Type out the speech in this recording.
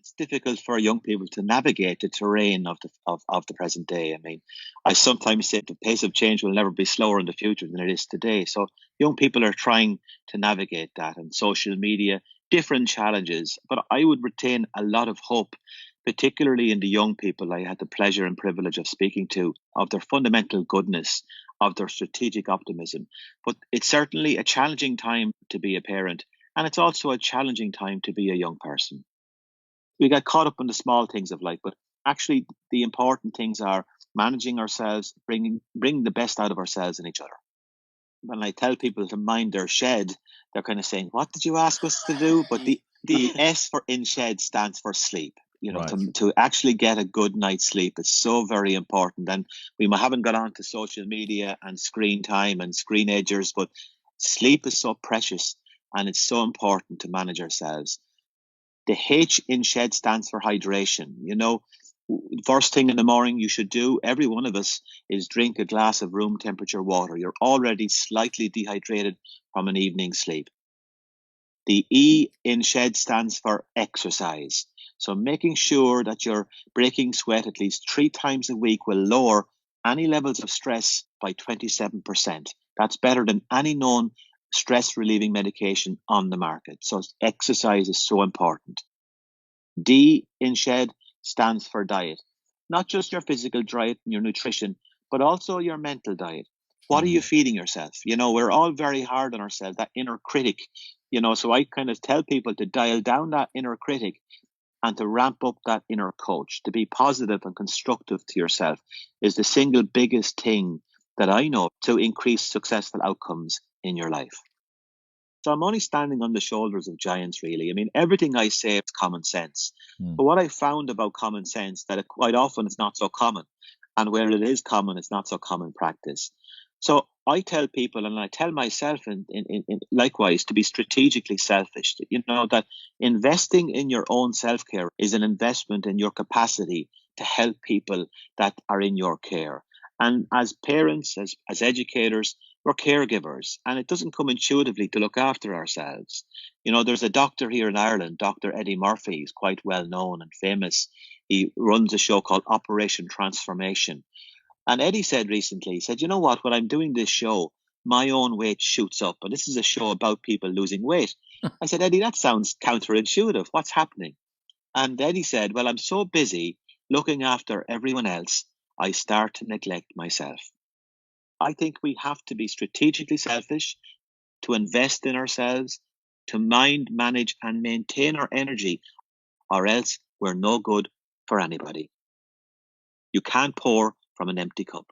it's difficult for young people to navigate the terrain of the present day. I mean, I sometimes say the pace of change will never be slower in the future than it is today. So young people are trying to navigate that, and social media, different challenges. But I would retain a lot of hope, particularly in the young people I had the pleasure and privilege of speaking to, of their fundamental goodness, of their strategic optimism. But it's certainly a challenging time to be a parent, and it's also a challenging time to be a young person. We get caught up in the small things of life, but actually the important things are managing ourselves, bringing the best out of ourselves and each other. When I tell people to mind their shed, they're kind of saying, "What did you ask us to do?" But the S for in shed stands for sleep. You know, Right. to actually get a good night's sleep is so very important. And we haven't got on to social media and screen time and screen edgers, but sleep is so precious and it's so important to manage ourselves. The H in shed stands for hydration. You know, first thing in the morning you should do, every one of us, is drink a glass of room temperature water. You're already slightly dehydrated from an evening's sleep. The E in shed stands for exercise. So making sure that you're breaking sweat at least 3 times a week will lower any levels of stress by 27%. That's better than any known stress relieving medication on the market. So exercise is so important. D in shed stands for diet. Not just your physical diet and your nutrition, but also your mental diet. What are you feeding yourself? You know, we're all very hard on ourselves, that inner critic. You know, so I kind of tell people to dial down that inner critic and to ramp up that inner coach. To be positive and constructive to yourself is the single biggest thing that I know to increase successful outcomes in your life. So I'm only standing on the shoulders of giants, really. I mean, everything I say is common sense. Mm. But what I found about common sense, that quite often it's not so common. And where it is common, it's not so common practice. So I tell people, and I tell myself likewise, to be strategically selfish. You know, that investing in your own self-care is an investment in your capacity to help people that are in your care. And as parents, as educators, we're caregivers, and it doesn't come intuitively to look after ourselves. You know, there's a doctor here in Ireland, Dr. Eddie Murphy. He's quite well known and famous. He runs a show called Operation Transformation. And Eddie said recently, he said, "You know what, when I'm doing this show, my own weight shoots up. And this is a show about people losing weight." I said, "Eddie, that sounds counterintuitive. What's happening?" And Eddie said, "Well, I'm so busy looking after everyone else, I start to neglect myself." I think we have to be strategically selfish, to invest in ourselves, to mind, manage, and maintain our energy, or else we're no good for anybody. You can't pour from an empty cup.